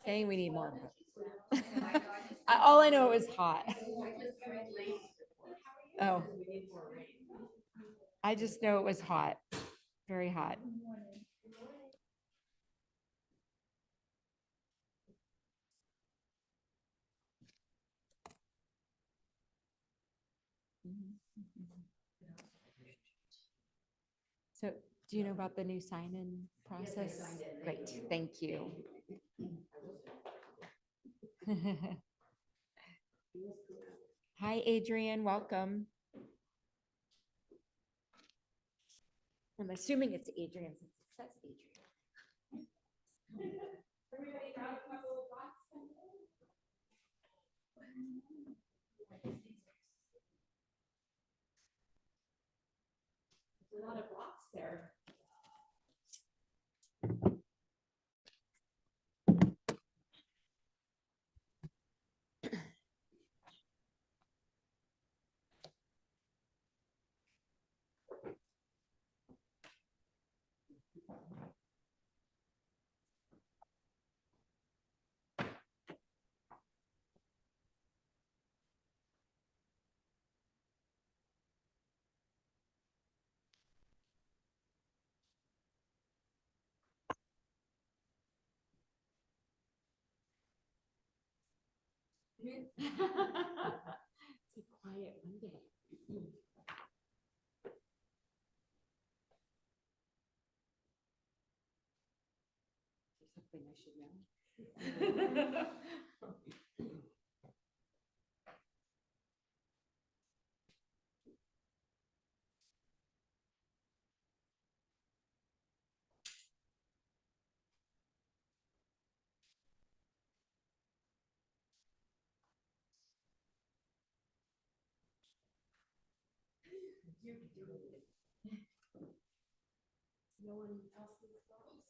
saying we need more. All I know it was hot. Oh, I just know it was hot, very hot. So do you know about the new sign-in process? Great, thank you. Hi, Adrian, welcome. I'm assuming it's Adrian since it says Adrian. There's a lot of blocks there. It's a quiet Monday. Is there something I should know? No one else is close.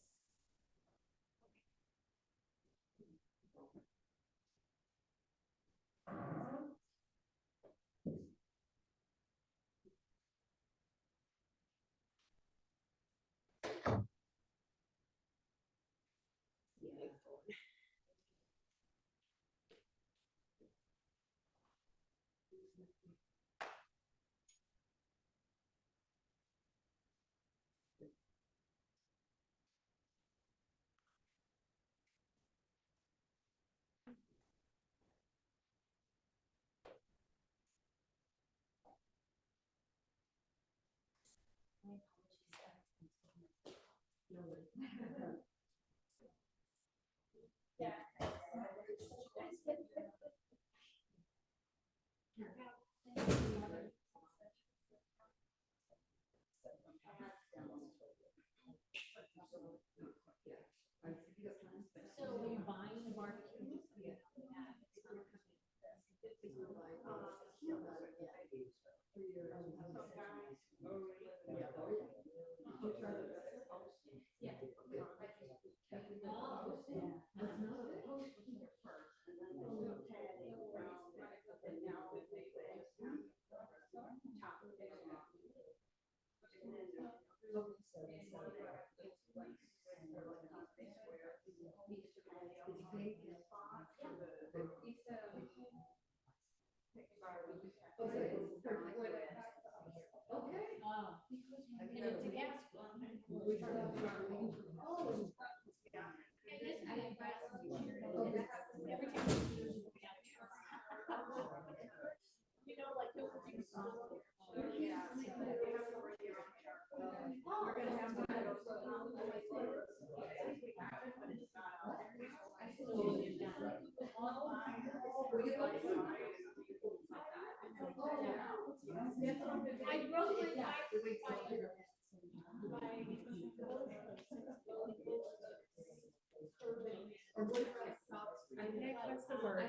What's the word? I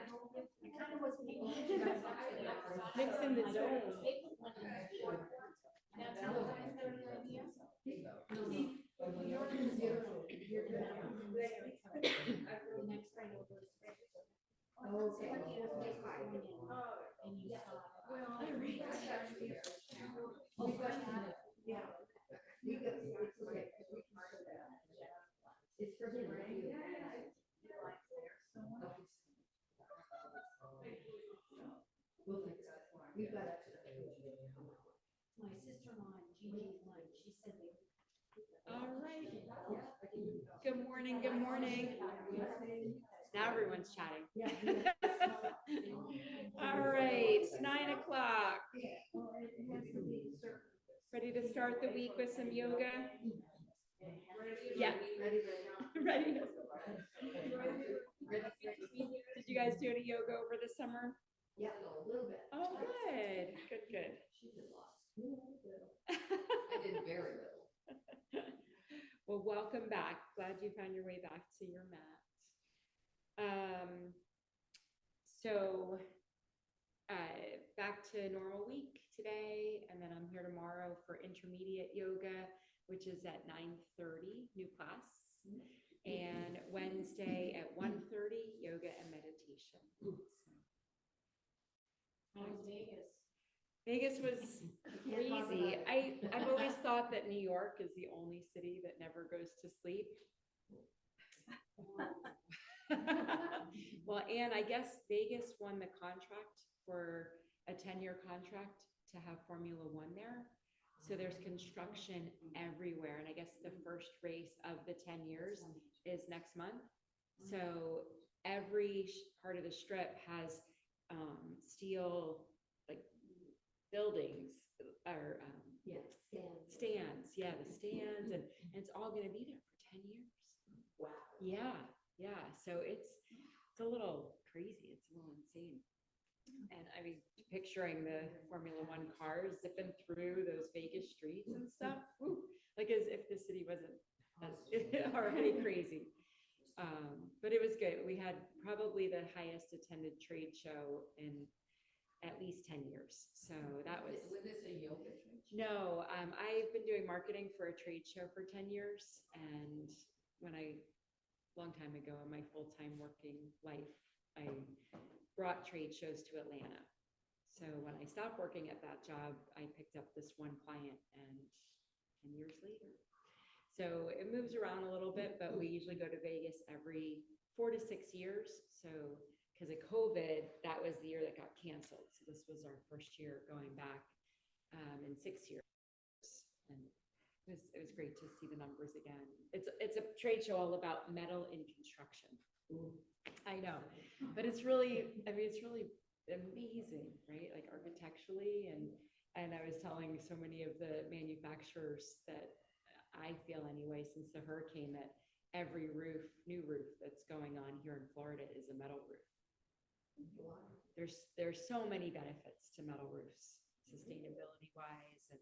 kind of was mixed in the zone. That's how you guys have an idea. You're in the zone. You're in the next friend over. Oh, okay. And you saw. Well, all right. Oh, yeah. It's for him, right? Yeah. My sister-in-law and Gigi's lunch, she said they. All right. Good morning, good morning. Now everyone's chatting. All right, 9 o'clock. Ready to start the week with some yoga? Yeah. Ready. Did you guys do any yoga over the summer? Yeah, a little bit. Oh, good, good, good. She did lots. I did very little. Well, welcome back. Glad you found your way back to your mat. So back to normal week today, and then I'm here tomorrow for intermediate yoga, which is at 9:30, new class, and Wednesday at 1:30, yoga and meditation. How's Vegas? Vegas was crazy. I've always thought that New York is the only city that never goes to sleep. Well, and I guess Vegas won the contract for a 10-year contract to have Formula One there. So there's construction everywhere. And I guess the first race of the 10 years is next month. So every part of the strip has steel like buildings or stands. Yeah, the stands, and it's all going to be there for 10 years. Wow. Yeah. So it's a little crazy. It's a little insane. And I mean, picturing the Formula One cars zipping through those Vegas streets and stuff, woo, like as if the city wasn't already crazy. But it was good. We had probably the highest attended trade show in at least 10 years. So that was. Was this a yoga trade show? No, I've been doing marketing for a trade show for 10 years. And long time ago in my full-time working life, I brought trade shows to Atlanta. So when I stopped working at that job, I picked up this one client, and 10 years later. So it moves around a little bit, but we usually go to Vegas every 4 to 6 years. So because of COVID, that was the year that got canceled. So this was our first year going back in 6 years. And it was great to see the numbers again. It's a trade show all about metal in construction. Ooh. I know, but it's really amazing, right? Like architecturally, and I was telling so many of the manufacturers that I feel anyway, since the hurricane, that every new roof that's going on here in Florida is a metal roof. There's so many benefits to metal roofs, sustainability wise, and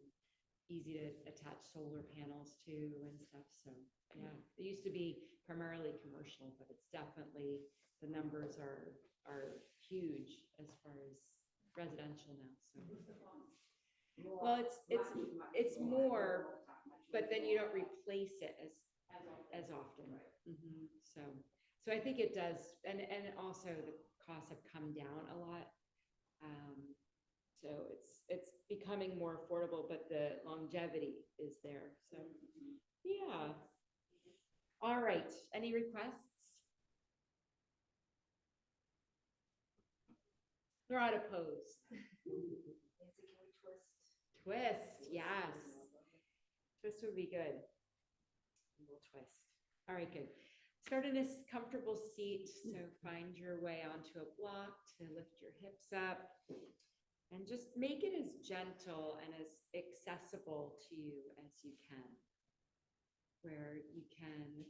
easy to attach solar panels to and stuff. So yeah, it used to be primarily commercial, but it's definitely, the numbers are huge as far as residential now. So well, it's more, but then you don't replace it as often. Mm-hmm. So I think it does, and also the costs have come down a lot. So it's becoming more affordable, but the longevity is there. So yeah. All right. Any requests? They're out of pose. Nancy, can we twist? Twist, yes. Twist would be good. We'll twist. All right, good. Start in a comfortable seat. So find your way onto a block to lift your hips up. And just make it as gentle and as accessible to you as you can, where you can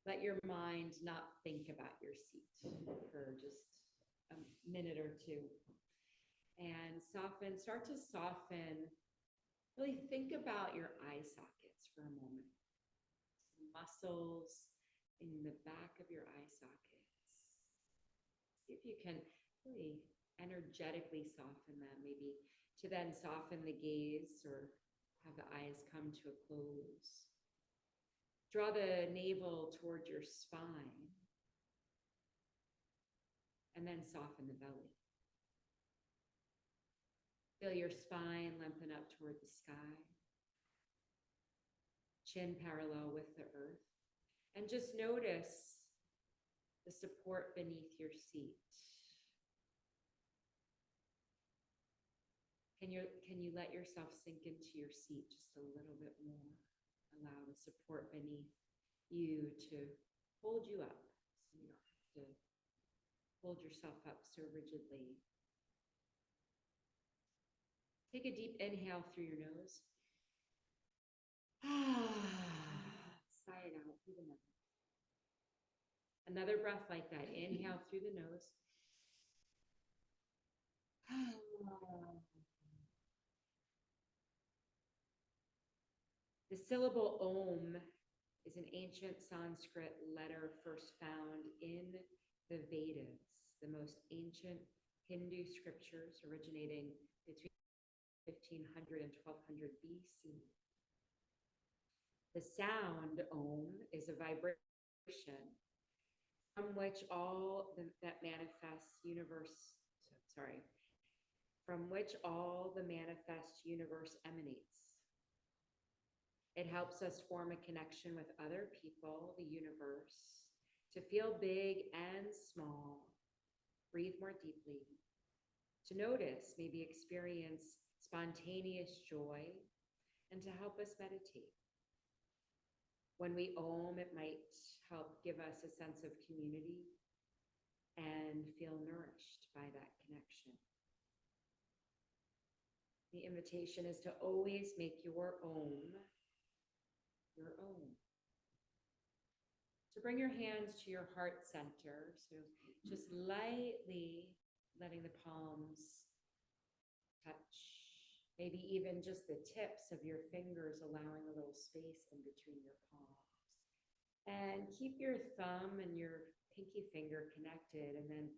let your mind not think about your seat for just a minute or two. And start to soften, really think about your eye sockets for a moment. Muscles in the back of your eye sockets. See if you can really energetically soften them, maybe to then soften the gaze or have the eyes come to a close. Draw the navel toward your spine and then soften the belly. Feel your spine lengthen up toward the sky, chin parallel with the earth, and just notice the support beneath your seat. Can you let yourself sink into your seat just a little bit more? Allow the support beneath you to hold you up, so you don't have to hold yourself up so rigidly. Take a deep inhale through your nose. Sigh it out through the mouth. Another breath like that. Inhale through the nose. The syllable Om is an ancient Sanskrit letter first found in the Vedas, the most ancient Hindu scriptures originating between 1500 and 1200 BC. The sound Om is a vibration from which all the manifest universe emanates. It helps us form a connection with other people, the universe, to feel big and small, breathe more deeply, to notice, maybe experience spontaneous joy, and to help us meditate. When we Om, it might help give us a sense of community and feel nourished by that connection. The invitation is to always make your Om your own. So bring your hands to your heart center. So just lightly letting the palms touch, maybe even just the tips of your fingers, allowing a little space in between your palms. And keep your thumb and your pinky finger connected, and then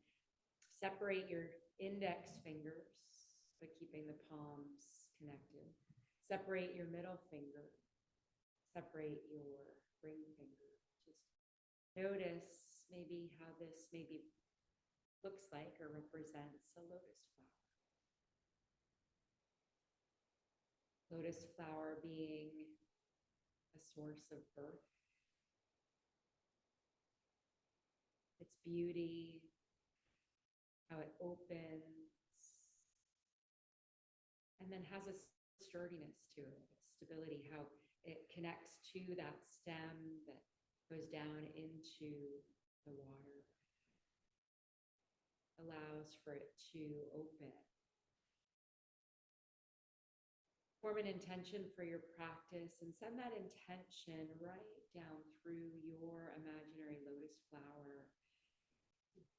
separate your index fingers by keeping the palms connected. Separate your middle finger. Separate your ring finger. Just notice maybe how this maybe looks like or represents a lotus flower. Lotus flower being a source of birth. Its beauty, how it opens, and then has a sturdiness to it, a stability, how it connects to that stem that goes down into the water, allows for it to open. Form an intention for your practice and send that intention right down through your imaginary lotus flower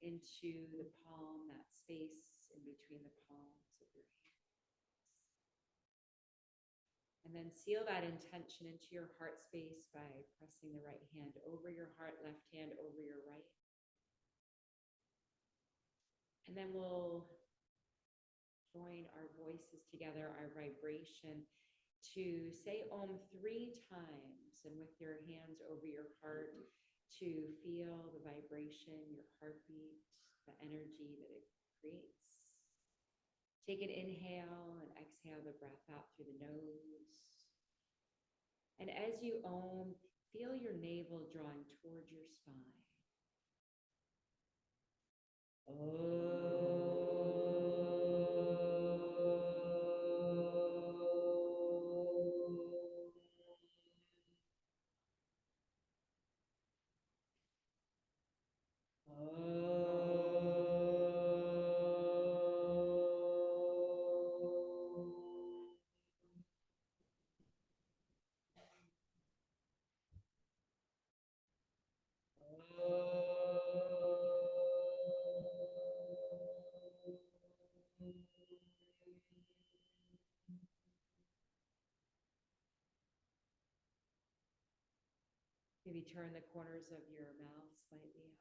into the palm, that space in between the palms of your hands. And then seal that intention into your heart space by pressing the right hand over your heart, left hand over your right. And then we'll join our voices together, our vibration, to say Om 3 times, and with your hands over your heart to feel the vibration, your heartbeat, the energy that it creates. Take an inhale and exhale the breath out through the nose. And as you Om, feel your navel drawing towards your spine. Maybe turn the corners of your mouth slightly up.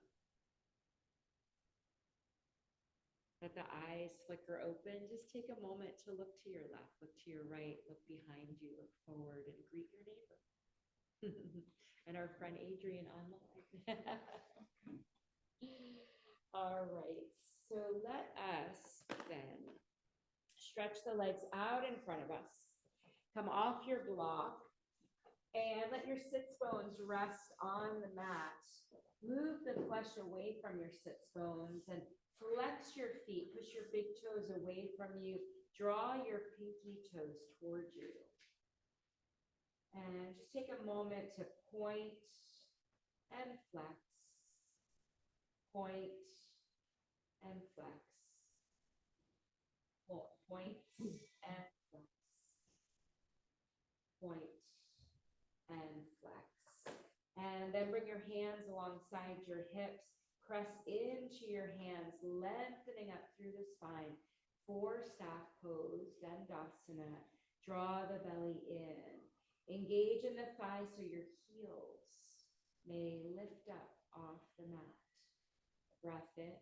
Let the eyes flicker open. Just take a moment to look to your left, look to your right, look behind you, look forward, and greet your neighbor. And our friend Adrian online. All right, so let us then stretch the legs out in front of us. Come off your block. And let your sits bones rest on the mat. Move the flesh away from your sits bones and flex your feet. Push your big toes away from you. draw your pinky toes towards you. And just take a moment to point and flex, point and flex, point and flex, point and flex. And then bring your hands alongside your hips, press into your hands, lengthening up through the spine for staff pose, Dandasana. Draw the belly in. Engage in the thighs so your heels may lift up off the mat. Breath in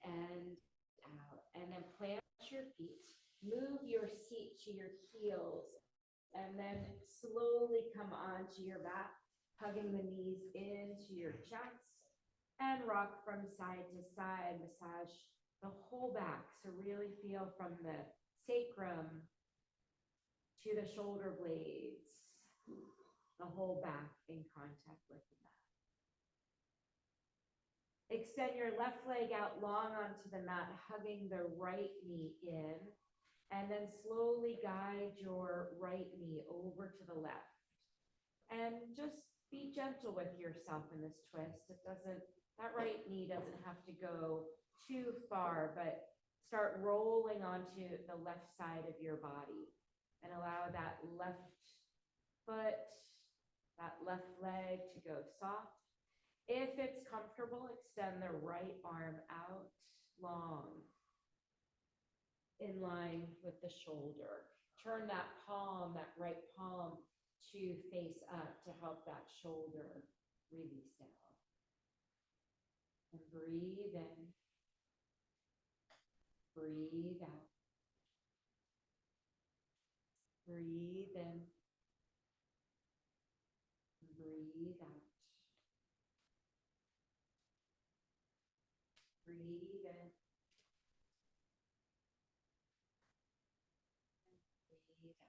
and out. And then plant your feet. Move your seat to your heels. And then slowly come onto your back, hugging the knees into your chest. And rock from side to side. Massage the whole back. So really feel from the sacrum to the shoulder blades, the whole back in contact with the mat. Extend your left leg out long onto the mat, hugging the right knee in, and then slowly guide your right knee over to the left. And just be gentle with yourself in this twist. That right knee doesn't have to go too far, but start rolling onto the left side of your body. And allow that left foot, that left leg to go soft. If it's comfortable, extend the right arm out long, in line with the shoulder. Turn that right palm to face up to help that shoulder release down. And breathe in, breathe out. Breathe in, breathe out. Breathe in, breathe out.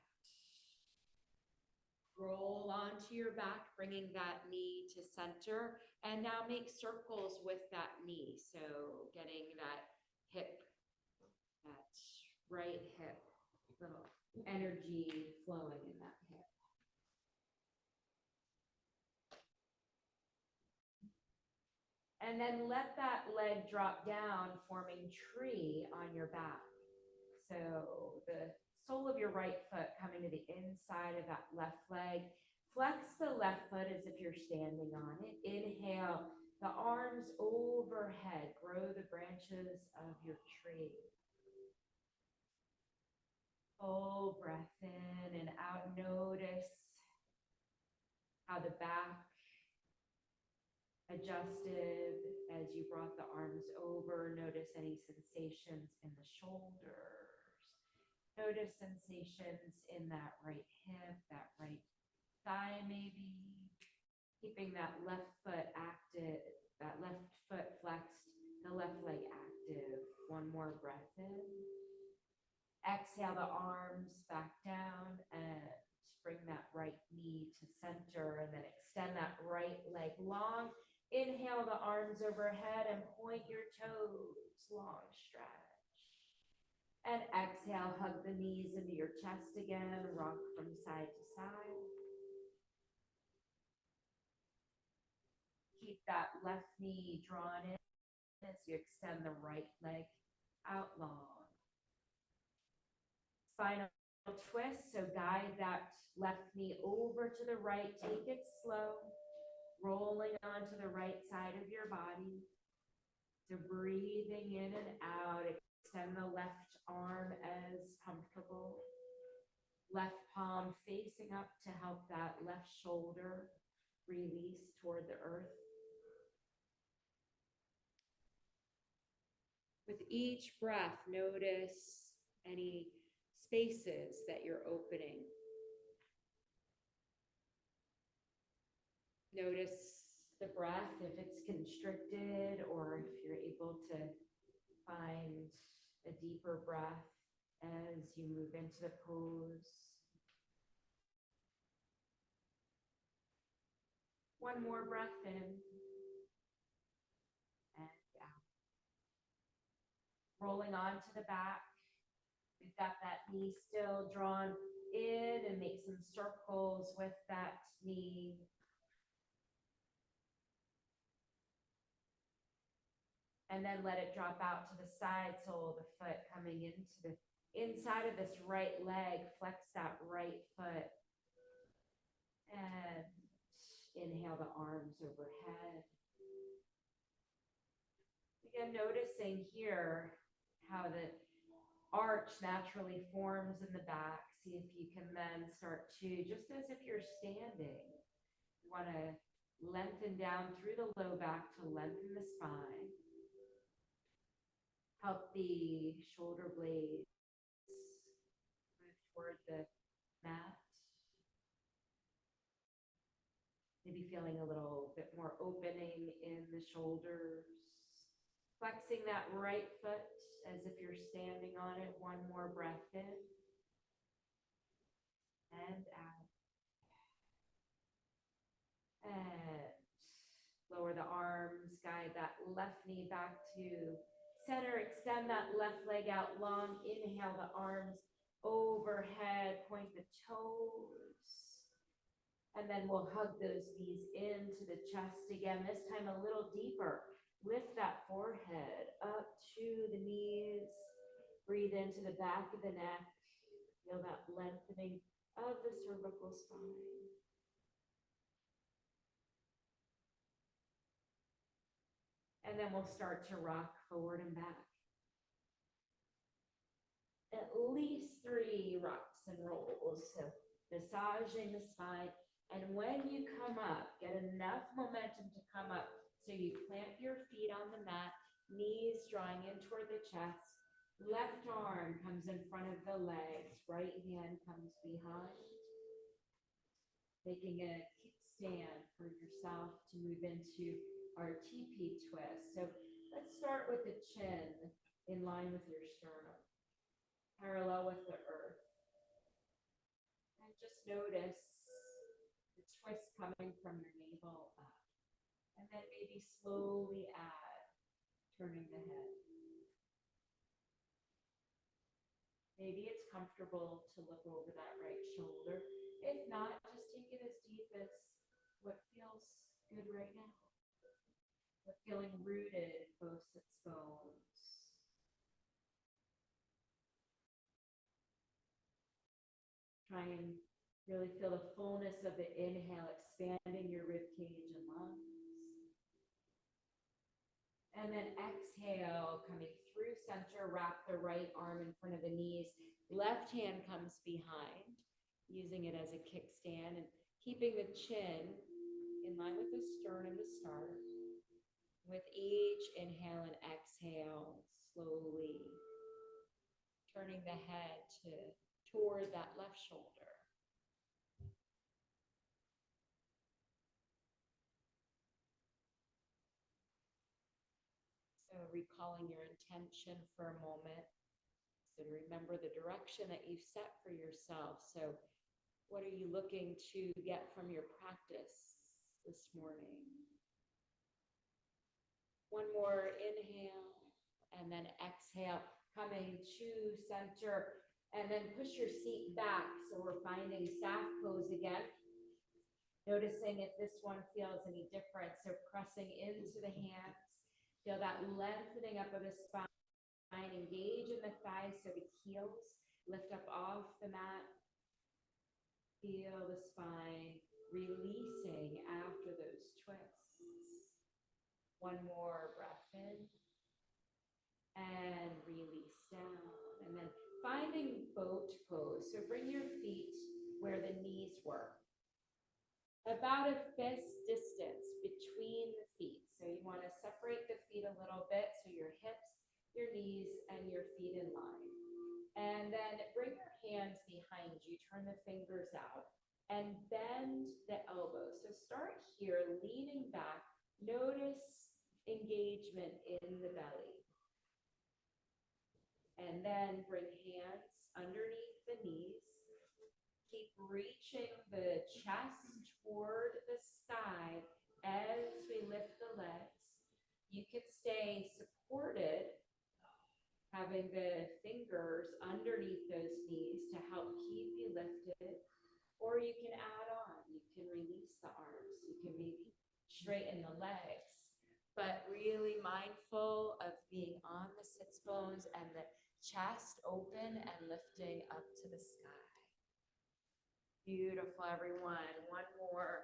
Roll onto your back, bringing that knee to center, and now make circles with that knee. So getting that hip, that right hip, little energy flowing in that hip. And then let that leg drop down, forming tree on your back. So the sole of your right foot coming to the inside of that left leg. Flex the left foot as if you're standing on it. Inhale, the arms overhead. Grow the branches of your tree. Full breath in and out. Notice how the back adjusted as you brought the arms over. Notice any sensations in the shoulders. Notice sensations in that right hip, that right thigh maybe. Keeping that left foot active, that left foot flexed, the left leg active. One more breath in. Exhale the arms back down and bring that right knee to center, and then extend that right leg long. Inhale the arms overhead and point your toes, long stretch. And exhale, hug the knees into your chest again, rock from side to side. Keep that left knee drawn in as you extend the right leg out long. Final twist, so guide that left knee over to the right, take it slow, rolling onto the right side of your body. So breathing in and out, extend the left arm as comfortable. Left palm facing up to help that left shoulder release toward the earth. With each breath, notice any spaces that you're opening. Notice the breath, if it's constricted or if you're able to find a deeper breath as you move into the pose. One more breath in and out. rolling onto the back. We've got that knee still drawn in, and make some circles with that knee. And then let it drop out to the side sole of the foot, coming into the inside of this right leg. Flex that right foot. And inhale the arms overhead. Again, noticing here how the arch naturally forms in the back. See if you can then start to, just as if you're standing, you want to lengthen down through the low back to lengthen the spine. Help the shoulder blades move toward the mat. Maybe feeling a little bit more opening in the shoulders. Flexing that right foot as if you're standing on it. One more breath in and out. And lower the arms, guide that left knee back to center. Extend that left leg out long. Inhale the arms overhead. Point the toes. And then we'll hug those knees into the chest again, this time a little deeper. Lift that forehead up to the knees. Breathe into the back of the neck. Feel that lengthening of the cervical spine. And then we'll start to rock forward and back. At least 3 rocks and rolls. So massaging the spine. And when you come up, get enough momentum to come up so you plant your feet on the mat, knees drawing in toward the chest. Left arm comes in front of the legs, right hand comes behind. Making a kickstand for yourself to move into our TP twist. So let's start with the chin in line with your sternum, parallel with the earth. And just notice the twist coming from your navel up. And then maybe slowly add, turning the head. Maybe it's comfortable to look over that right shoulder. If not, just take it as deep as what feels good right now. But feeling rooted, both sits bones. Try and really feel the fullness of the inhale, expanding your rib cage and lungs. And then exhale, coming through center, wrap the right arm in front of the knees. Left hand comes behind, using it as a kickstand and keeping the chin in line with the sternum to start. With each inhale and exhale, slowly turning the head toward that left shoulder. So recalling your intention for a moment. So to remember the direction that you've set for yourself. So what are you looking to get from your practice this morning? One more inhale and then exhale, coming to center, and then push your seat back. So we're finding staff pose again. Noticing if this one feels any different. So pressing into the hands, feel that lengthening up of the spine, engage in the thighs so the heels lift up off the mat. Feel the spine releasing after those twists. One more breath in and release down. And then finding boat pose. So bring your feet where the knees were. About a fist distance between the feet. So you want to separate the feet a little bit so your hips, your knees, and your feet in line. And then bring your hands behind you. Turn the fingers out and bend the elbows. So start here, leaning back. Notice engagement in the belly. And then bring hands underneath the knees. Keep reaching the chest toward the sky as we lift the legs. You can stay supported, having the fingers underneath those knees to help keep you lifted, or you can add on, you can release the arms, you can maybe straighten the legs, but really mindful of being on the sits bones and the chest open and lifting up to the sky. Beautiful, everyone. One more.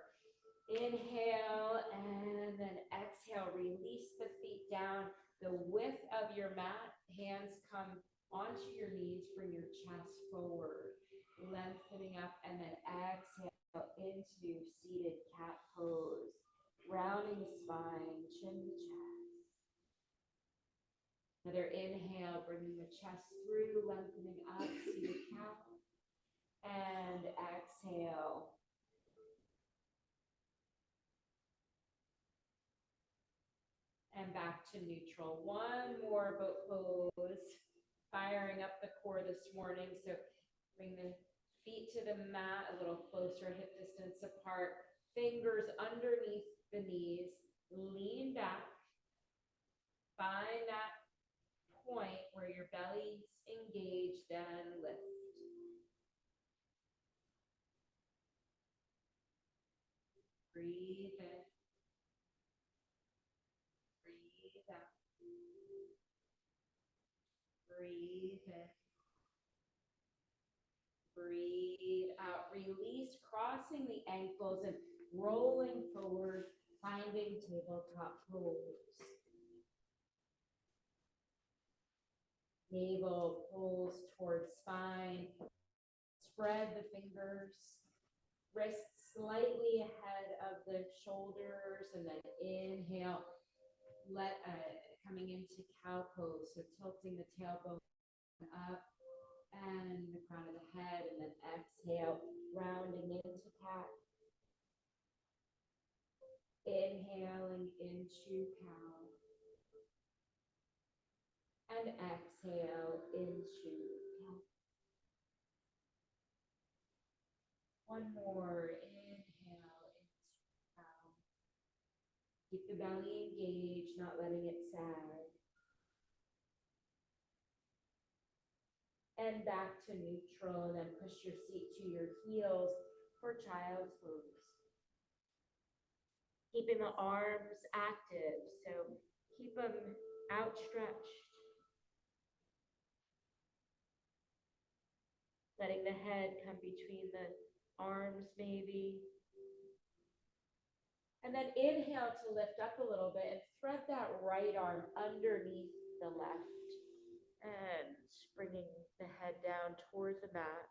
Inhale and then exhale. Release the feet down the width of your mat. Hands come onto your knees. Bring your chest forward, lengthening up, and then exhale into seated cat pose. Rounding the spine, chin to chest. Another inhale, bringing the chest through, lengthening up, seated cat. And exhale. And back to neutral. One more boat pose. Firing up the core this morning. So bring the feet to the mat a little closer, hip distance apart. Fingers underneath the knees. Lean back. Find that point where your belly's engaged and lift. Breathe in. Breathe out. Breathe in. Breathe out. Release, crossing the ankles and rolling forward, finding tabletop pose. Navel pulls towards spine. Spread the fingers. Wrists slightly ahead of the shoulders, and then inhale. Coming into cow pose, so tilting the tailbone up and the crown of the head, and then exhale, rounding into cat. Inhaling into cow. And exhale into cat. One more. Inhale into cow. Keep the belly engaged, not letting it sag. And back to neutral, and then push your seat to your heels for child's pose. Keeping the arms active, so keep them outstretched. Letting the head come between the arms maybe. And then inhale to lift up a little bit and thread that right arm underneath the left. And bringing the head down toward the mat.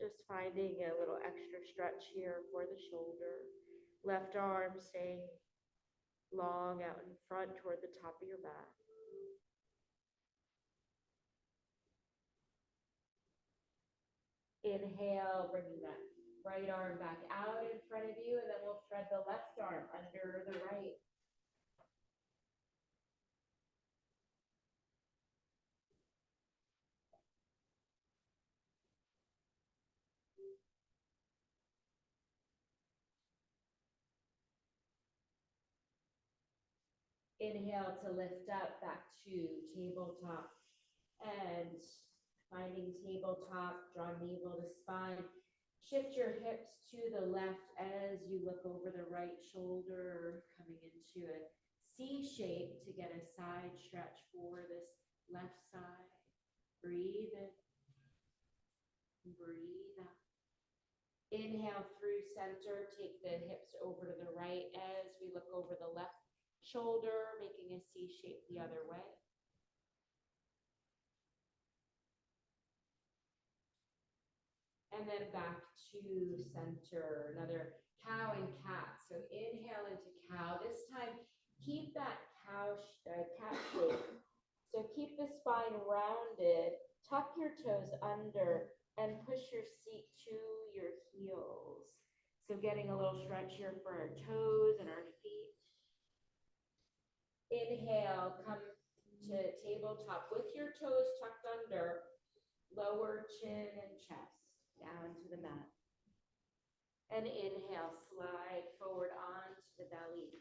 Just finding a little extra stretch here for the shoulder. Left arm staying long out in front toward the top of your mat. Inhale, bringing that right arm back out in front of you, and then we'll thread the left arm under the right. Inhale to lift up back to tabletop, and finding tabletop, draw navel to spine. Shift your hips to the left as you look over the right shoulder, coming into a C shape to get a side stretch for this left side. Breathe in, breathe out. Inhale through center, take the hips over to the right as we look over the left shoulder, making a C shape the other way. And then back to center, another cow and cat. So inhale into cow. This time, keep that cat shape. So keep the spine rounded, tuck your toes under, and push your seat to your heels. So getting a little stretch here for our toes and our feet. Inhale, come to tabletop with your toes tucked under, lower chin and chest down to the mat. And inhale, slide forward onto the belly.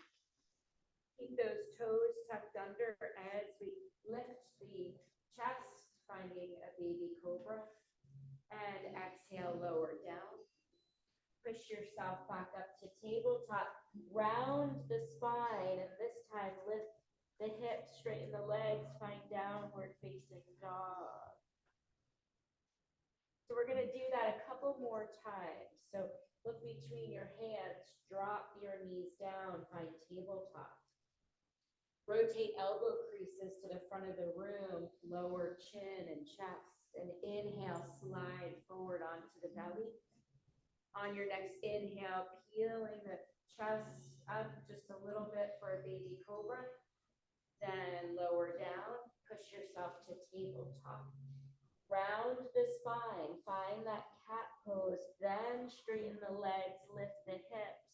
Keep those toes tucked under as we lift the chest, finding a baby cobra. And exhale, lower down. Push yourself back up to tabletop. Round the spine, and this time lift the hips, straighten the legs, find downward facing dog. So we're going to do that a couple more times. So look between your hands, drop your knees down, find tabletop. Rotate elbow creases to the front of the room, lower chin and chest. And inhale, slide forward onto the belly. On your next inhale, peeling the chest up just a little bit for a baby cobra. Then lower down, push yourself to tabletop. Round the spine, find that cat pose, then straighten the legs, lift the hips,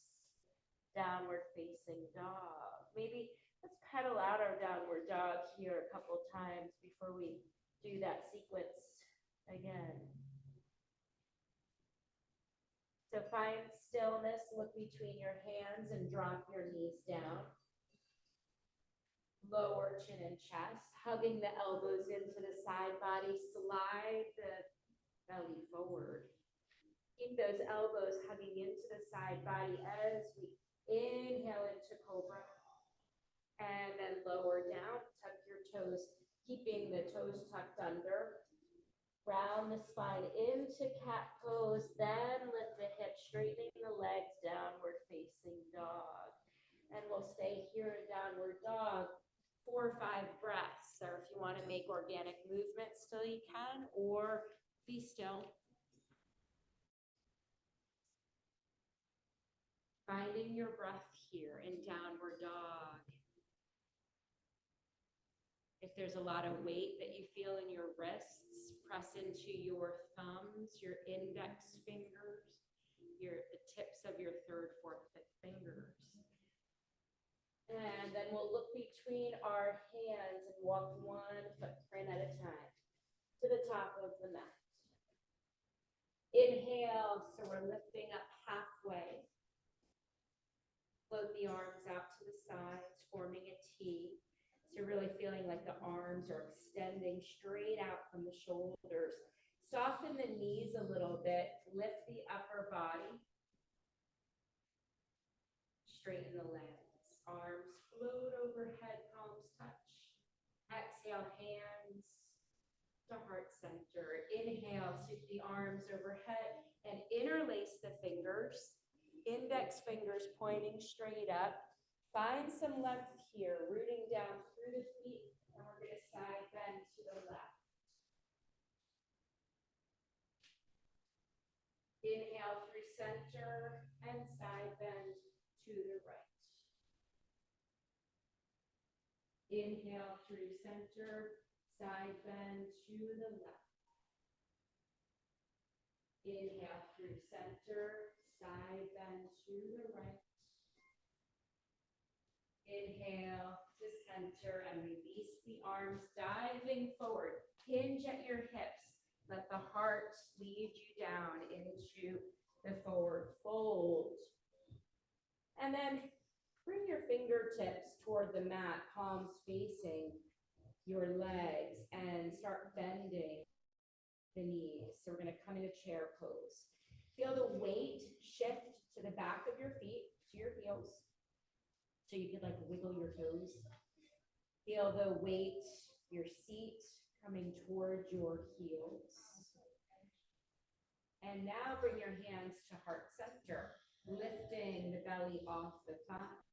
downward facing dog. Maybe let's pedal out our downward dog here a couple times before we do that sequence again. So find stillness, look between your hands and drop your knees down. Lower chin and chest, hugging the elbows into the side body, slide the belly forward. Keep those elbows hugging into the side body as we inhale into cobra. And then lower down, tuck your toes, keeping the toes tucked under. Round the spine into cat pose, then lift the hips, straightening the legs, downward facing dog. And we'll stay here in downward dog 4 or 5 breaths. Or if you want to make organic movement still you can, or be still. Finding your breath here in downward dog. If there's a lot of weight that you feel in your wrists, press into your thumbs, your index fingers, the tips of your 3rd, 4th, 5th fingers. And then we'll look between our hands and walk 1 footprint at a time to the top of the mat. Inhale, so we're lifting up halfway. Float the arms out to the sides, forming a T. So you're really feeling like the arms are extending straight out from the shoulders. Soften the knees a little bit. Lift the upper body. Straighten the legs. Arms float overhead, palms touch. Exhale, hands to heart center. Inhale, sweep the arms overhead and interlace the fingers. Index fingers pointing straight up. Find some length here, rooting down through the feet, and we're going to side bend to the left. Inhale through center and side bend to the right. Inhale through center, side bend to the left. Inhale through center, side bend to the right. Inhale to center and release the arms, diving forward. Hinge at your hips. Let the heart lead you down into the forward fold. And then bring your fingertips toward the mat, palms facing your legs, and start bending the knees. So we're going to come into chair pose. Feel the weight shift to the back of your feet, to your heels. So you could like wiggle your toes. Feel the weight, your seat coming towards your heels. And now bring your hands to heart center, lifting the belly off the thighs.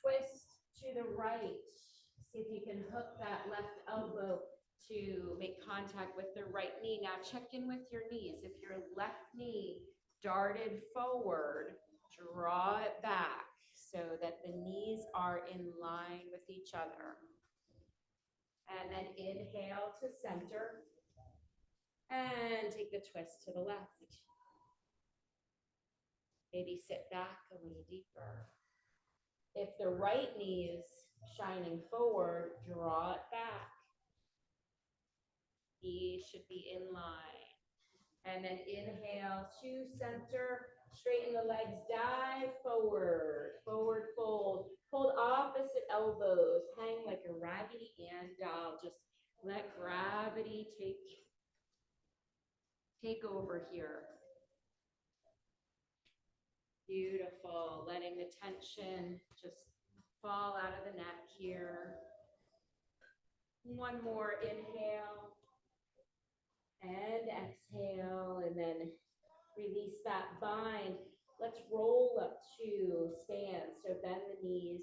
Twist to the right. See if you can hook that left elbow to make contact with the right knee. Now check in with your knees. If your left knee darted forward, draw it back so that the knees are in line with each other. And then inhale to center. And take the twist to the left. Maybe sit back a little deeper. If the right knee is shining forward, draw it back. Knees should be in line. And then inhale to center Straighten the legs, dive forward, forward fold. Hold opposite elbows, hang like a Raggedy Ann doll. Just let gravity take over here. Beautiful, letting the tension just fall out of the neck here. One more inhale and exhale, and then release that bind. Let's roll up to stand. So bend the knees,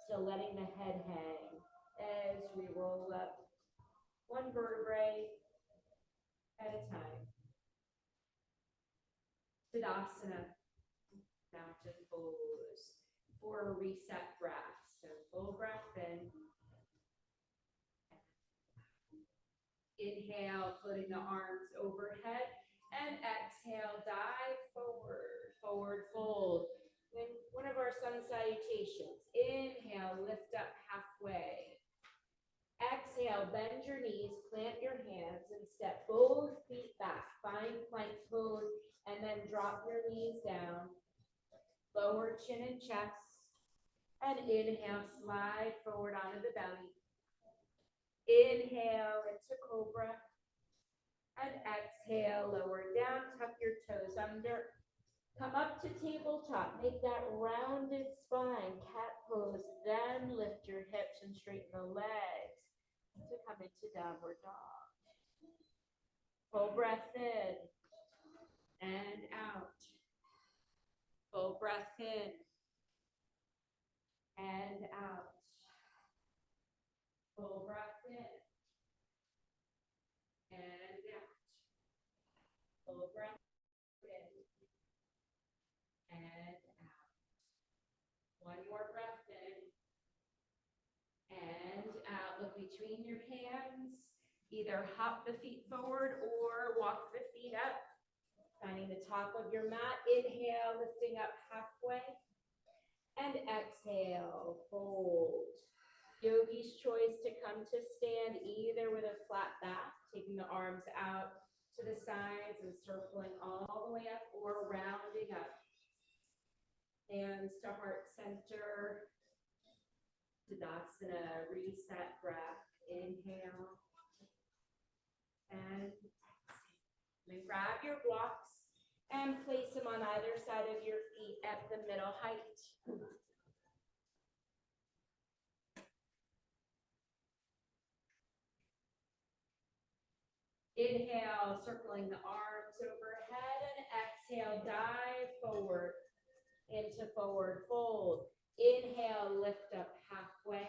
still letting the head hang as we roll up one vertebrae at a time. Tadasana, mountain pose for a reset breath. So full breath in. Inhale, floating the arms overhead, and exhale, dive forward, forward fold. Then one of our sun salutations. Inhale, lift up halfway. Exhale, bend your knees, plant your hands, and step both feet back. Find plank pose, and then drop your knees down. Lower chin and chest. And inhale, slide forward onto the belly. Inhale into cobra. And exhale, lower down, tuck your toes under. Come up to tabletop, make that rounded spine, cat pose, then lift your hips and straighten the legs to come into downward dog. Full breath in and out. Full breath in and out. Full breath in and out. Full breath in and out. One more breath in and out. Look between your hands. Either hop the feet forward or walk the feet up. Finding the top of your mat. Inhale, lifting up halfway. And exhale, fold. Yogi's choice to come to stand either with a flat back, taking the arms out to the sides and circling all the way up, or rounding up. Hands to heart center. Tadasana, reset breath. Inhale. And then grab your blocks and place them on either side of your feet at the middle height. Inhale, circling the arms overhead, and exhale, dive forward into forward fold. Inhale, lift up halfway.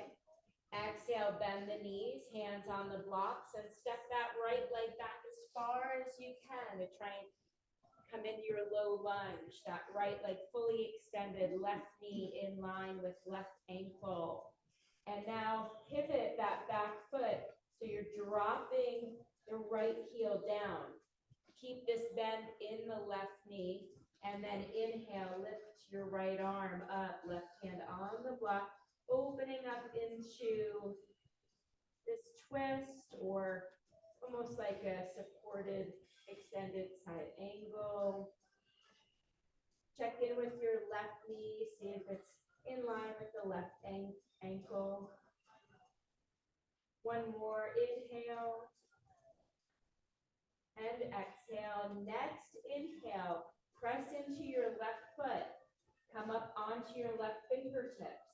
Exhale, bend the knees, hands on the blocks, and step that right leg back as far as you can to try and come into your low lunge. That right leg fully extended, left knee in line with left ankle. And now pivot that back foot so you're dropping the right heel down. Keep this bend in the left knee, and then inhale, lift your right arm up, left hand on the block, opening up into this twist, or almost like a supported extended side angle. Check in with your left knee, see if it's in line with the left ankle. One more, inhale and exhale. Next inhale, press into your left foot. Come up onto your left fingertips.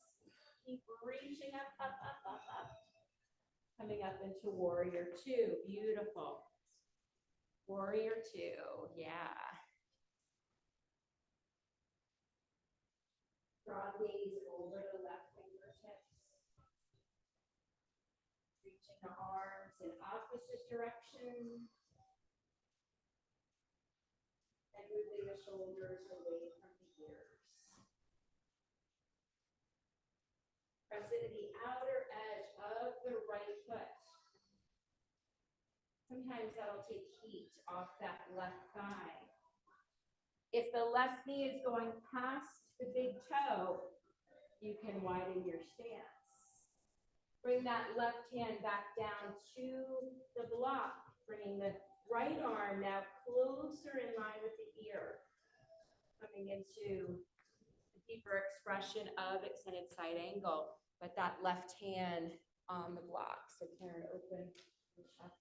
Keep reaching up, up, up, up, up. Coming up into warrior two. Beautiful. Warrior two. Yeah. Draw gaze over the left fingertips. Reaching the arms in opposite direction. And moving the shoulders away from the ears. Press into the outer edge of the right foot. Sometimes that'll take heat off that left thigh. If the left knee is going past the big toe, you can widen your stance. Bring that left hand back down to the block, bringing the right arm now closer in line with the ear. coming into a deeper expression of extended side angle, but that left hand on the block. So Karen, open the chest.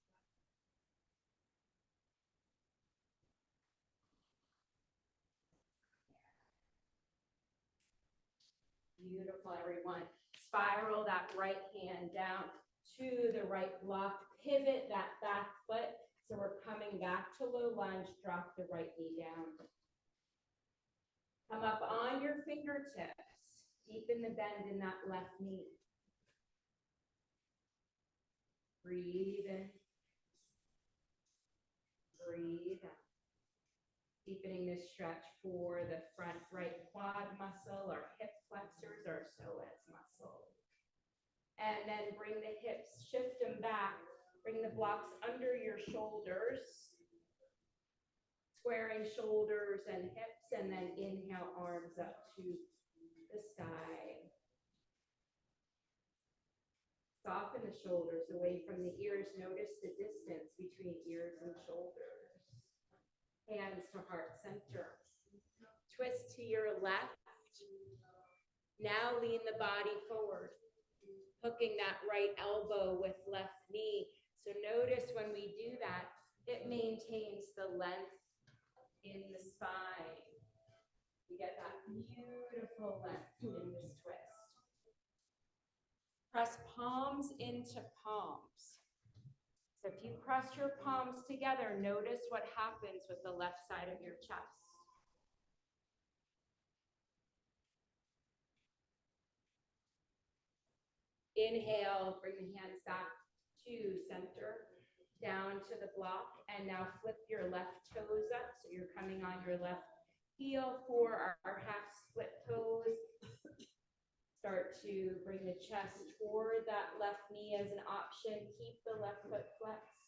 Beautiful, everyone. Spiral that right hand down to the right block. Pivot that back foot. So we're coming back to low lunge. Drop the right knee down. Come up on your fingertips. Deepen the bend in that left knee. Breathe in. Breathe out. Deepening this stretch for the front right quad muscle, our hip flexors, our psoas muscle. And then bring the hips, shift them back. Bring the blocks under your shoulders. Squaring shoulders and hips, and then inhale, arms up to the sky. Soften the shoulders away from the ears. Notice the distance between ears and shoulders. Hands to heart center. Twist to your left. Now lean the body forward. Hooking that right elbow with left knee. So notice when we do that, it maintains the length in the spine. You get that beautiful length in this twist. Press palms into palms. So if you press your palms together, notice what happens with the left side of your chest. Inhale, bring the hands back to center, down to the block, and now flip your left toes up. So you're coming on your left heel for our half split toes. Start to bring the chest toward that left knee as an option. Keep the left foot flexed.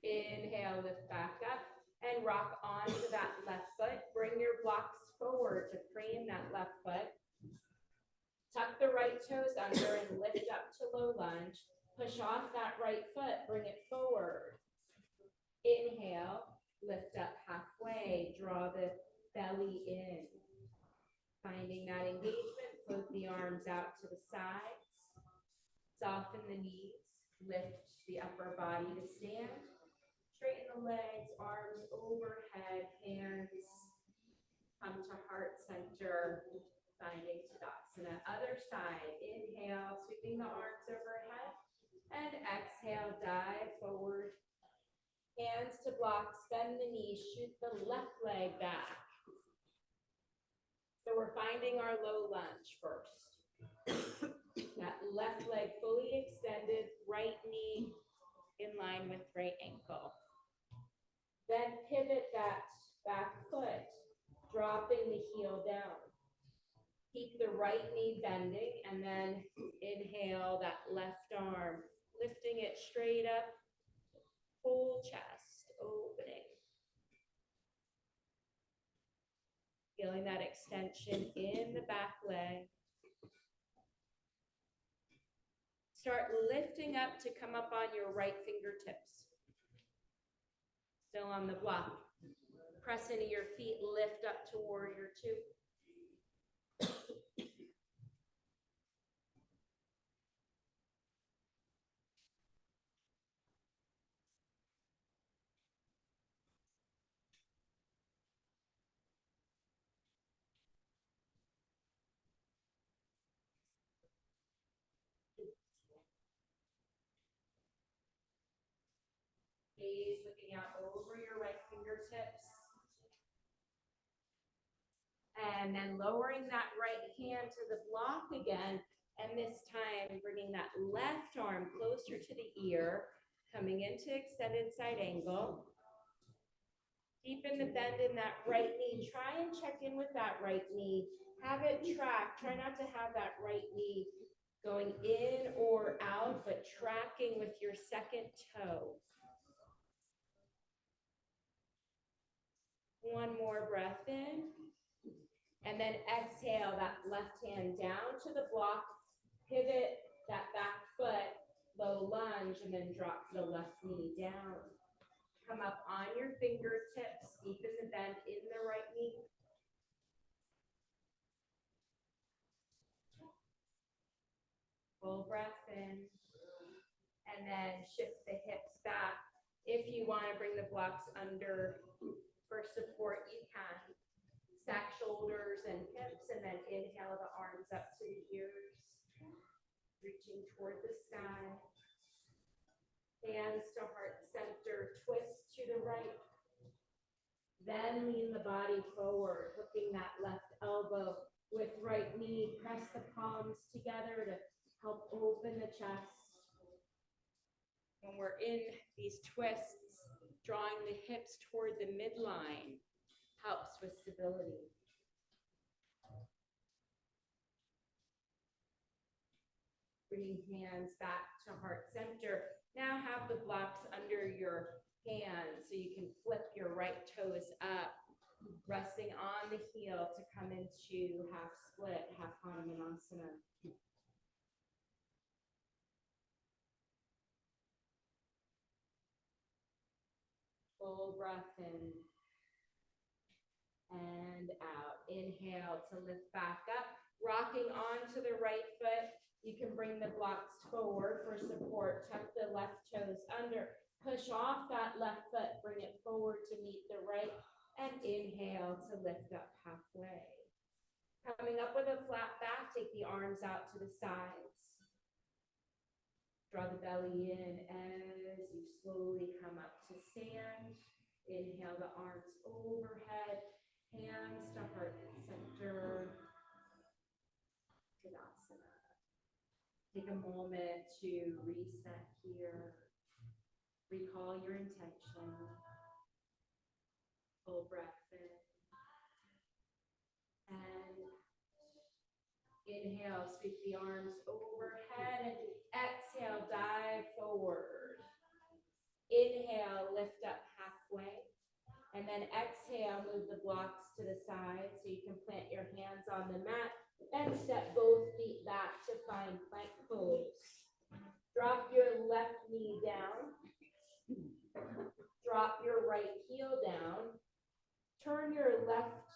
Inhale, lift back up and rock onto that left foot. Bring your blocks forward to frame that left foot. Tuck the right toes under and lift up to low lunge. Push off that right foot, bring it forward. Inhale, lift up halfway, draw the belly in. Finding that engagement, float the arms out to the sides. Soften the knees, lift the upper body to stand. Straighten the legs, arms overhead, hands come to heart center, finding Tadasana. Other side, inhale, sweeping the arms overhead, and exhale, dive forward. Hands to blocks, bend the knees, shoot the left leg back. So we're finding our low lunge first. That left leg fully extended, right knee in line with right ankle. Then pivot that back foot, dropping the heel down. Keep the right knee bending, and then inhale that left arm, lifting it straight up, full chest, opening. Feeling that extension in the back leg. Start lifting up to come up on your right fingertips. Still on the block. Press into your feet, lift up to warrior two. Gaze looking out over your right fingertips. And then lowering that right hand to the block again. And this time bringing that left arm closer to the ear, coming into extended side angle. Deepen the bend in that right knee. Try and check in with that right knee. Have it track. Try not to have that right knee going in or out, but tracking with your second toe. One more breath in. And then exhale that left hand down to the block. Pivot that back foot, low lunge, and then drop the left knee down. Come up on your fingertips, deepen the bend in the right knee. Full breath in. And then shift the hips back. If you want to bring the blocks under for support, you can. Stack shoulders and hips, and then inhale the arms up to the ears, reaching toward the sky. Hands to heart center, twist to the right. Then lean the body forward, hooking that left elbow with right knee. Press the palms together to help open the chest. When we're in these twists, drawing the hips toward the midline helps with stability. Bringing hands back to heart center. Now have the blocks under your hands so you can flip your right toes up, resting on the heel to come into half split, half Hanumanasana. Full breath in and out. Inhale to lift back up, rocking onto the right foot. You can bring the blocks forward for support. Tuck the left toes under. Push off that left foot. Bring it forward to meet the right. And inhale to lift up halfway. Coming up with a flat back, take the arms out to the sides. Draw the belly in as you slowly come up to stand. Inhale the arms overhead. Hands to heart center. Tadasana. Take a moment to reset here. Recall your intention. Full breath in. And inhale, sweep the arms overhead. And exhale, dive forward. Inhale, lift up halfway. And then exhale, move the blocks to the side so you can plant your hands on the mat and step both feet back to find plank pose. Drop your left knee down. Drop your right heel down. Turn your left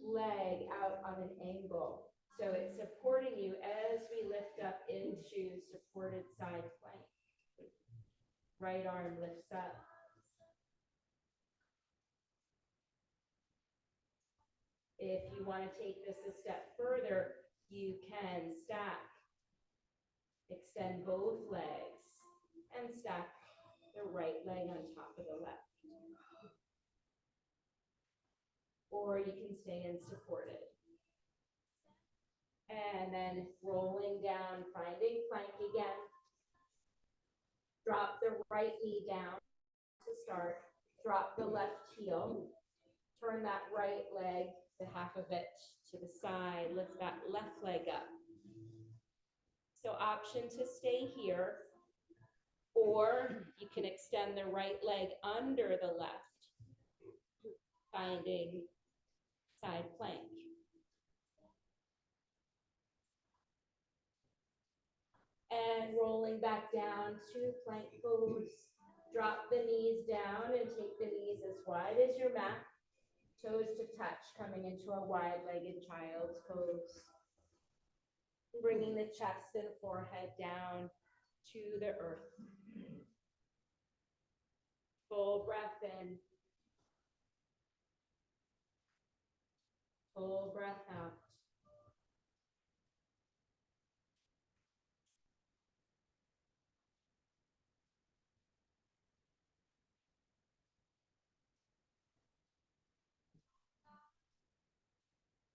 leg out on an angle so it's supporting you as we lift up into supported side plank. Right arm lifts up. If you want to take this a step further, you can stack. Extend both legs and stack the right leg on top of the left. Or you can stay in supported. And then rolling down, finding plank again. Drop the right knee down to start. Drop the left heel. Turn that right leg, the half of it, to the side. Lift that left leg up. So option to stay here. Or you can extend the right leg under the left, finding side plank. And rolling back down to plank pose. Drop the knees down and take the knees as wide as your mat. Toes to touch, coming into a wide-legged child's pose. Bringing the chest and forehead down to the earth. Full breath in. Full breath out.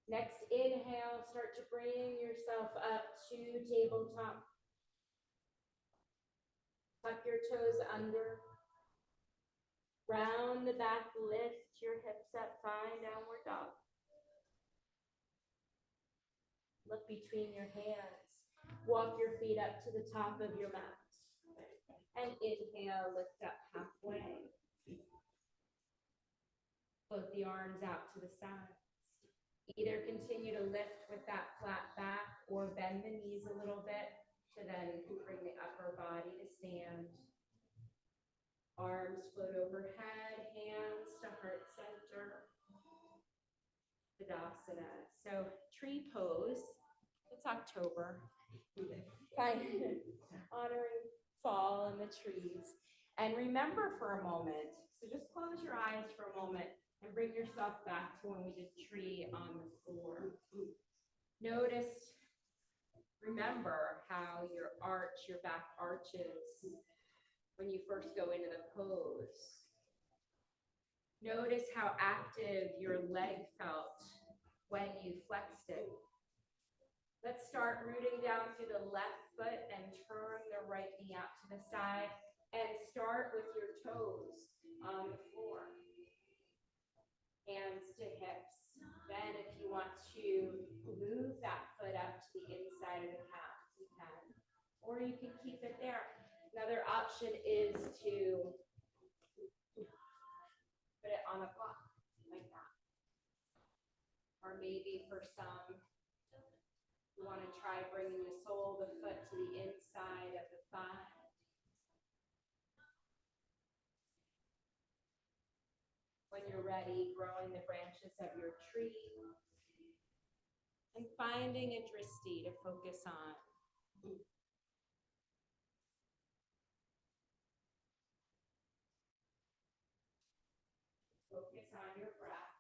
Next inhale, start to bring yourself up to tabletop. Tuck your toes under. Round the back, lift your hips up, find downward dog. Look between your hands. Walk your feet up to the top of your mat. And inhale, lift up halfway. Float the arms out to the sides. Either continue to lift with that flat back or bend the knees a little bit to then bring the upper body to stand. Arms float overhead, hands to heart center. Tadasana. So tree pose. It's October. Fine. Honoring fall and the trees. And remember for a moment, so just close your eyes for a moment and bring yourself back to when we did tree on the floor. Notice, remember how your back arches when you first go into the pose. Notice how active your leg felt when you flexed it. Let's start rooting down through the left foot and turn the right knee out to the side and start with your toes on the floor. Hands to hips. Then if you want to move that foot up to the inside of the calf, you can. Or you can keep it there. Another option is to put it on a block like that. Or maybe for some, you want to try bringing the sole of the foot to the inside of the thigh. When you're ready, growing the branches of your tree and finding a drishti to focus on. Focus on your breath.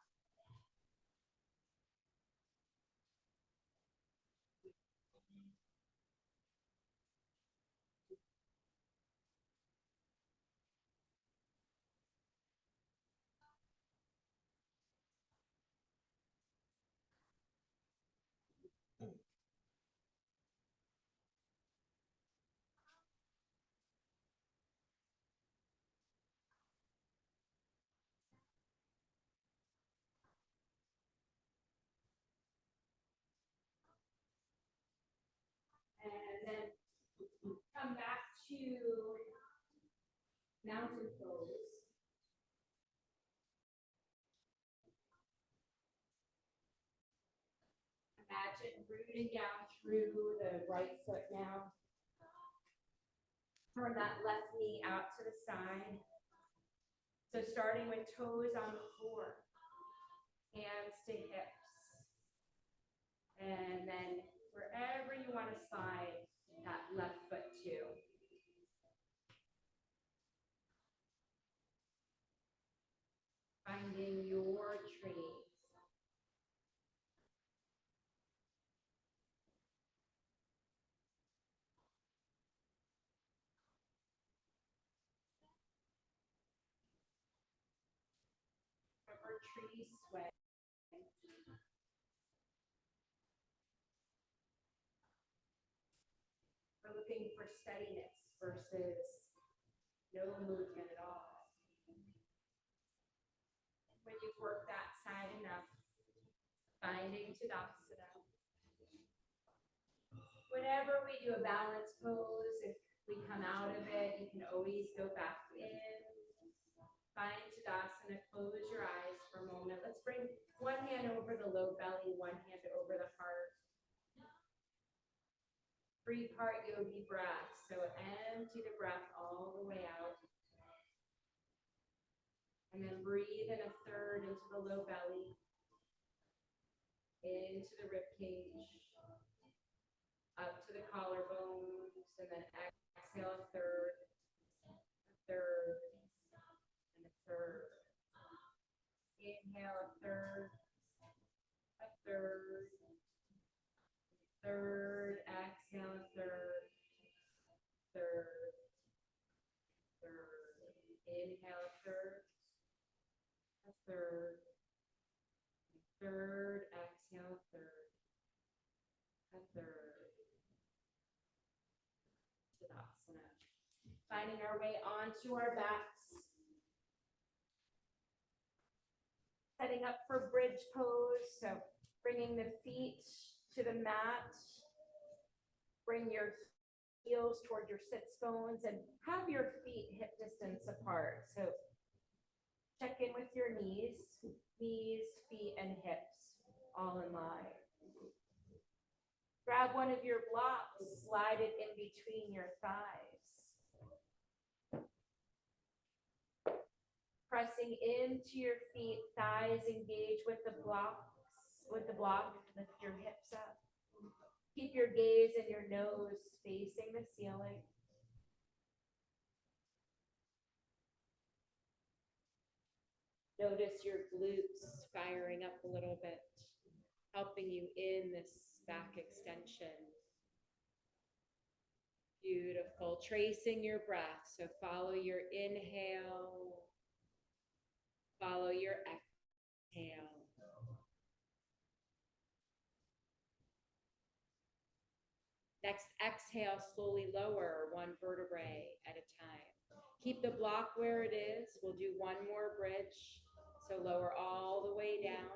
And then come back to mountain pose. Imagine rooting down through the right foot now. Turn that left knee out to the side. So starting with toes on the floor, hands to hips. And then wherever you want to slide that left foot to. Finding your tree. Remember, trees sway. We're looking for steadiness versus no movement at all. When you've worked that side enough, finding Tadasana. Whenever we do a balance pose, if we come out of it, you can always go back in. Find Tadasana, close your eyes for a moment. Let's bring one hand over the low belly, one hand over the heart. 3-part yogi breath. So empty the breath all the way out. And then breathe in a third into the low belly, into the rib cage, up to the collarbones, and then exhale a third, and a third. Inhale a third, exhale a third. Inhale a third, exhale a third. Tadasana. Finding our way onto our backs. Setting up for bridge pose. So bringing the feet to the mat. Bring your heels toward your sits bones and have your feet hip distance apart. So check in with your knees, feet, and hips all in line. Grab one of your blocks, slide it in between your thighs. Pressing into your feet, thighs engage with the block. Lift your hips up. Keep your gaze and your nose facing the ceiling. Notice your glutes firing up a little bit, helping you in this back extension. Beautiful. Tracing your breath. So follow your inhale, follow your exhale. Next exhale, slowly lower one vertebrae at a time. Keep the block where it is. We'll do one more bridge. So lower all the way down.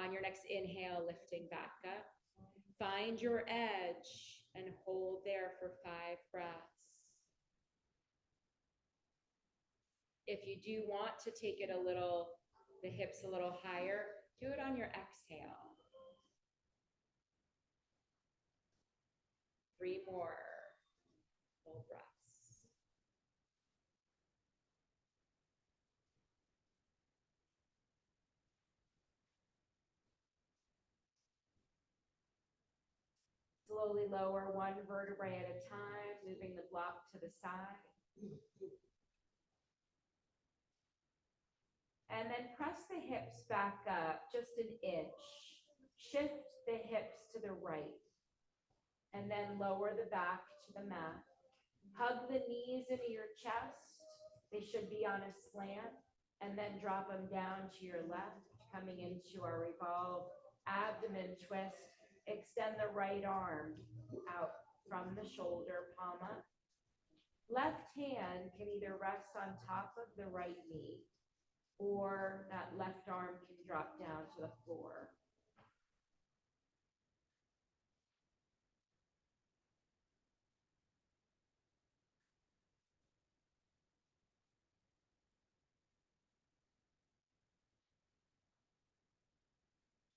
On your next inhale, lifting back up. Find your edge and hold there for 5 breaths. If you do want to take it the hips a little higher, do it on your exhale. 3 more full breaths. Slowly lower one vertebrae at a time, moving the block to the side. And then press the hips back up just an inch. Shift the hips to the right. And then lower the back to the mat. Hug the knees into your chest. They should be on a slant. And then drop them down to your left, coming into our revolve abdomen twist. Extend the right arm out from the shoulder, palm up. Left hand can either rest on top of the right knee, or that left arm can drop down to the floor.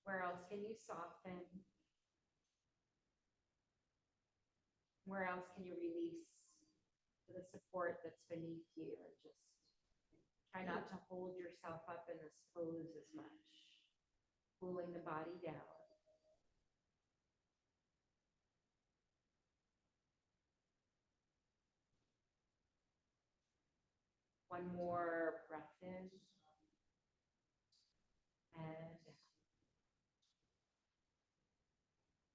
Where else can you soften? Where else can you release the support that's beneath you, and just try not to hold yourself up in this pose as much, cooling the body down. One more breath in and out.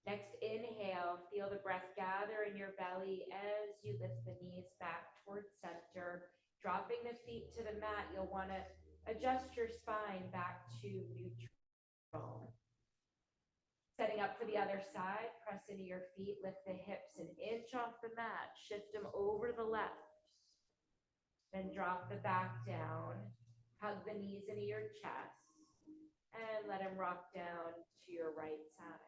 Next inhale, feel the breath gather in your belly as you lift the knees back towards center. Dropping the feet to the mat, you'll want to adjust your spine back to neutral. Setting up for the other side, press into your feet, lift the hips an inch off the mat, shift them over to the left. Then drop the back down, hug the knees into your chest, and let them rock down to your right side.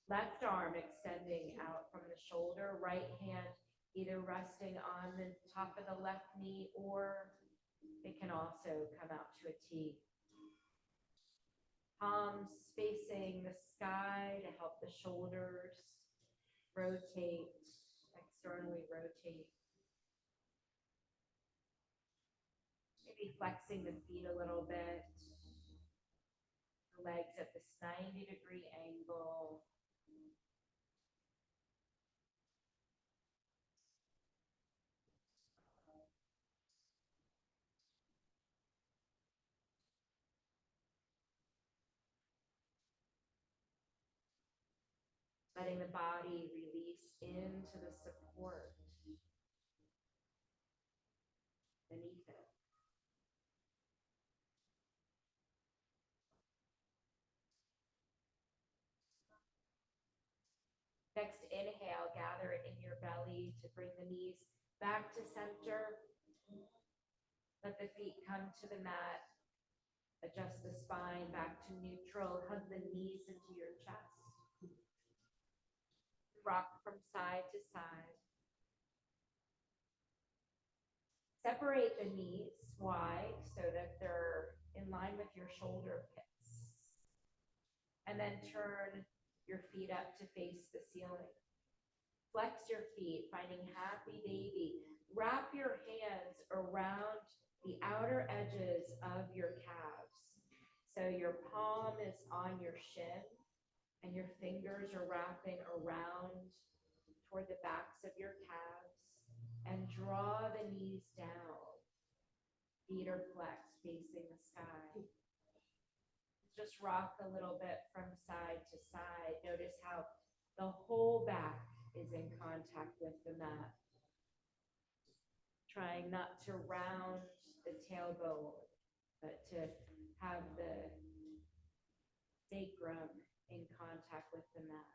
Left arm extending out from the shoulder, right hand either resting on the top of the left knee, or it can also come out to a T. Palms facing the sky to help the shoulders rotate, externally rotate. Maybe flexing the feet a little bit. The legs at this 90-degree angle. Letting the body release into the support beneath it. Next inhale, gather it in your belly to bring the knees back to center. Let the feet come to the mat. Adjust the spine back to neutral. Hug the knees into your chest. Rock from side to side. Separate the knees wide so that they're in line with your shoulder pits. And then turn your feet up to face the ceiling. Flex your feet, finding happy baby. wrap your hands around the outer edges of your calves. So your palm is on your shin and your fingers are wrapping around toward the backs of your calves, and draw the knees down. Feet are flexed facing the sky. Just rock a little bit from side to side. Notice how the whole back is in contact with the mat. Trying not to round the tailbone, but to have the sacrum in contact with the mat.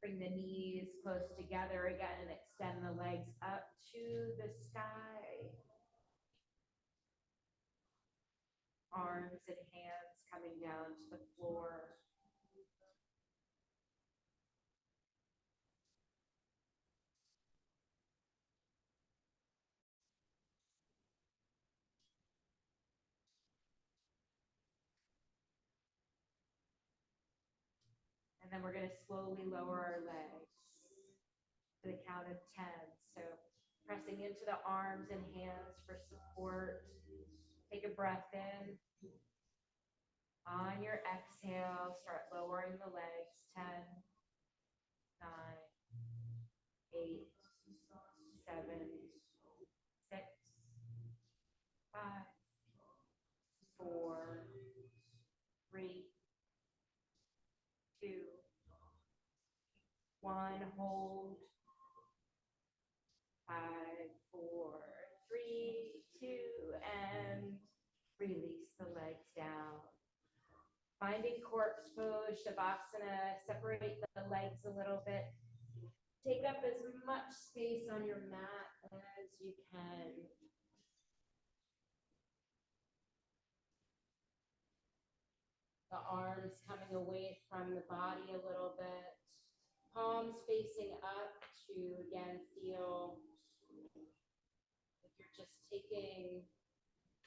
Bring the knees close together again and extend the legs up to the sky. Arms and hands coming down to the floor. And then we're going to slowly lower our legs to the count of 10. So pressing into the arms and hands for support. Take a breath in. On your exhale, start lowering the legs. 10, 9, 8, 7, 6, 5, 4, 3, 2, 1. Hold. 5, 4, 3, 2, and release the legs down. Finding corpse pose, Shavasana. Separate the legs a little bit. Take up as much space on your mat as you can. The arms coming away from the body a little bit. Palms facing up to, again, feel like you're just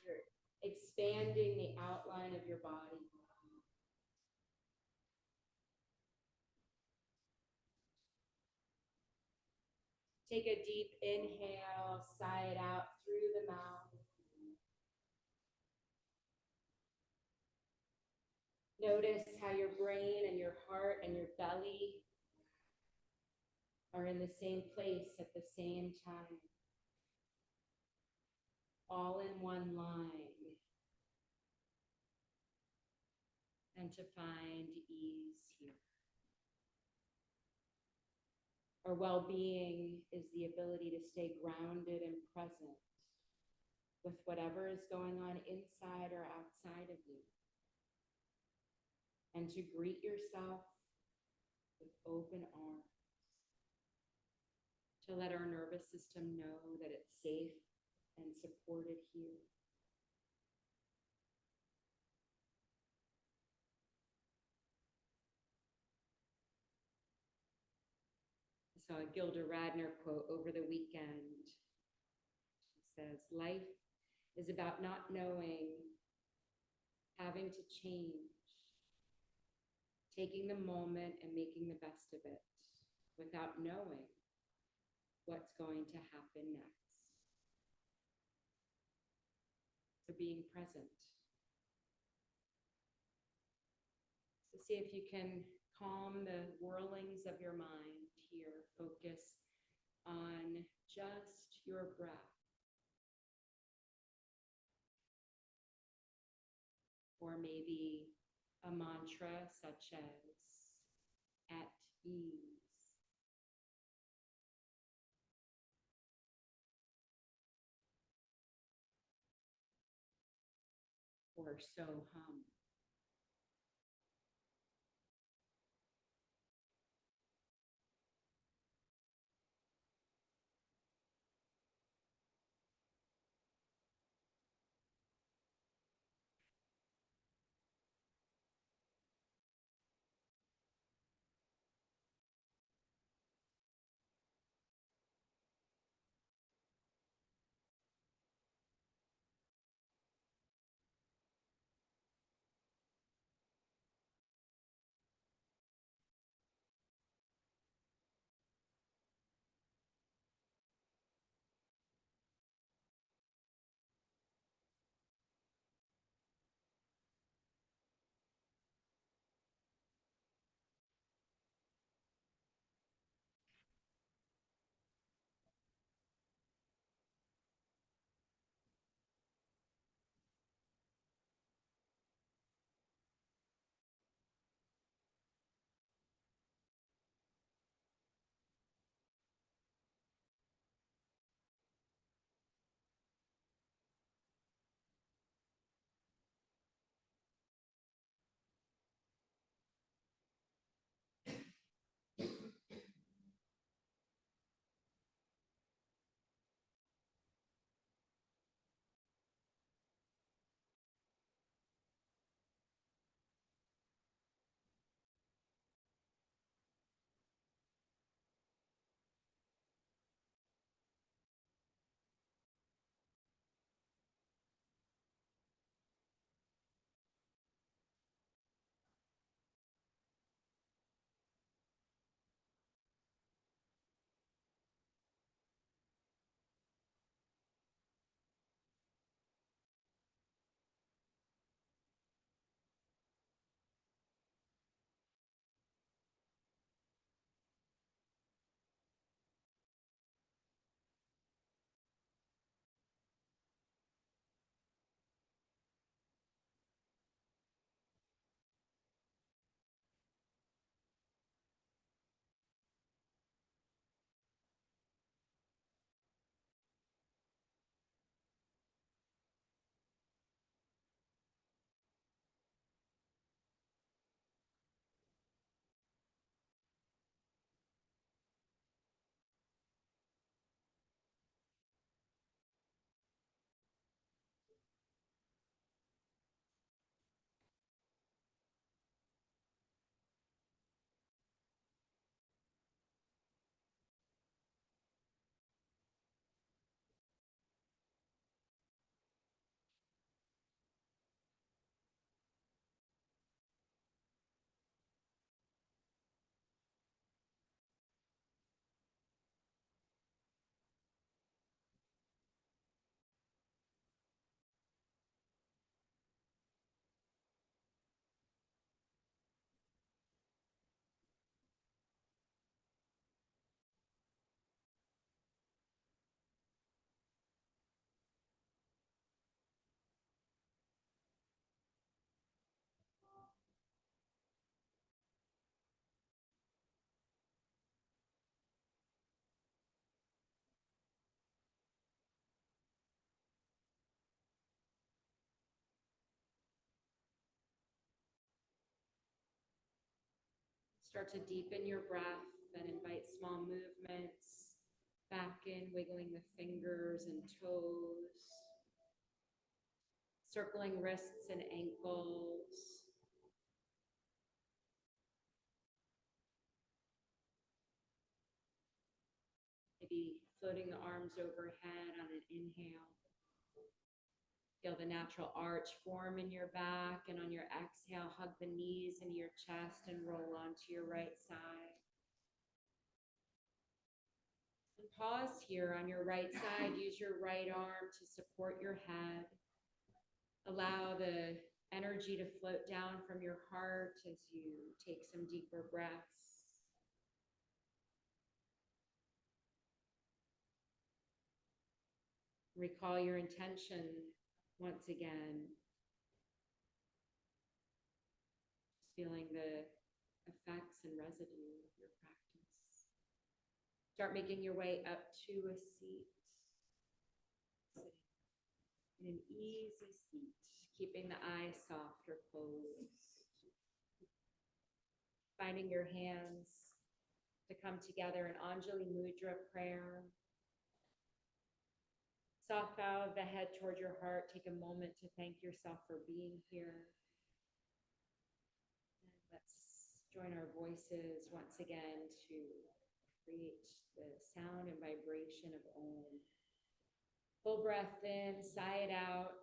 you're expanding the outline of your body. Take a deep inhale, sigh it out through the mouth. Notice how your brain and your heart and your belly are in the same place at the same time. All in one line. And to find ease here. Our well-being is the ability to stay grounded and present with whatever is going on inside or outside of you. And to greet yourself with open arms. To let our nervous system know that it's safe and supported here. I saw a Gilda Radner quote over the weekend. It says, life is about not knowing, having to change, taking the moment and making the best of it without knowing what's going to happen next. So being present. So see if you can calm the whirlings of your mind here. Focus on just your breath. Or maybe a mantra such as at ease. Or so hum. Start to deepen your breath and invite small movements back in, wiggling the fingers and toes, circling wrists and ankles. Maybe floating the arms overhead on an inhale. Feel the natural arch form in your back, and on your exhale, hug the knees into your chest and roll onto your right side. And pause here on your right side. Use your right arm to support your head. Allow the energy to float down from your heart as you take some deeper breaths. Recall your intention once again. Feeling the effects and residue of your practice. Start making your way up to a seat. Sitting in an easy seat, keeping the eyes soft or closed. Finding your hands to come together in Anjali Mudra prayer. Soft bow of the head toward your heart. Take a moment to thank yourself for being here. And let's join our voices once again to create the sound and vibration of Om. Full breath in, sigh it out.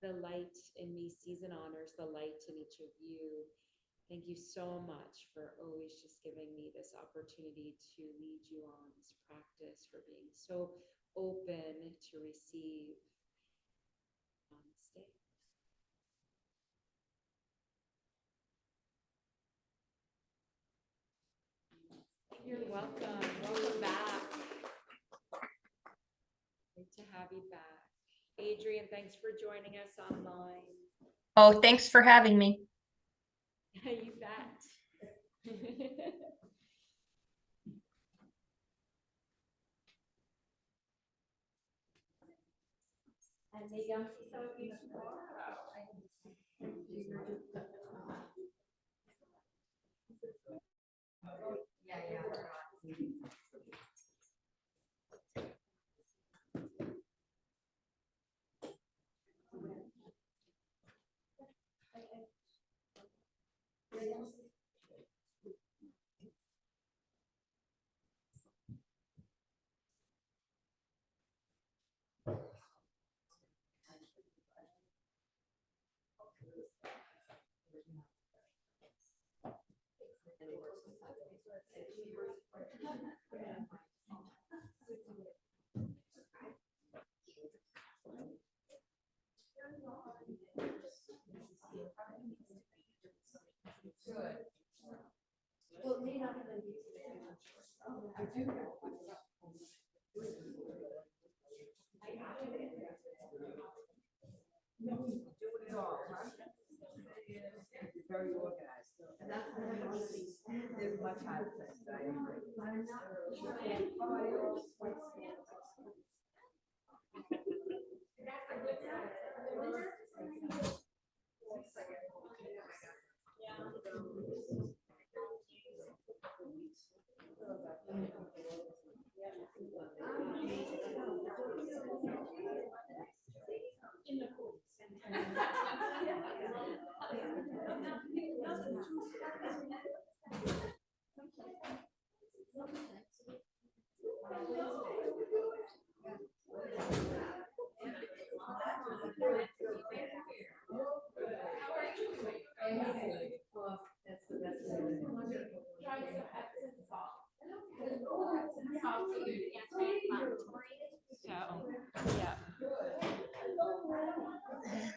The light in me sees and honors the light in each of you. Thank you so much for always just giving me this opportunity to lead you on this practice, for being so open to receive. Namaste. You're welcome. Welcome back. Great to have you back. Adrian, thanks for joining us online. Oh, thanks for having me. You bet. And maybe I'll see some of you tomorrow. Good. Well, it may not even be today. I do know. No, do it all, huh? Very organized. And that's there's much higher things, I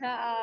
Yeah.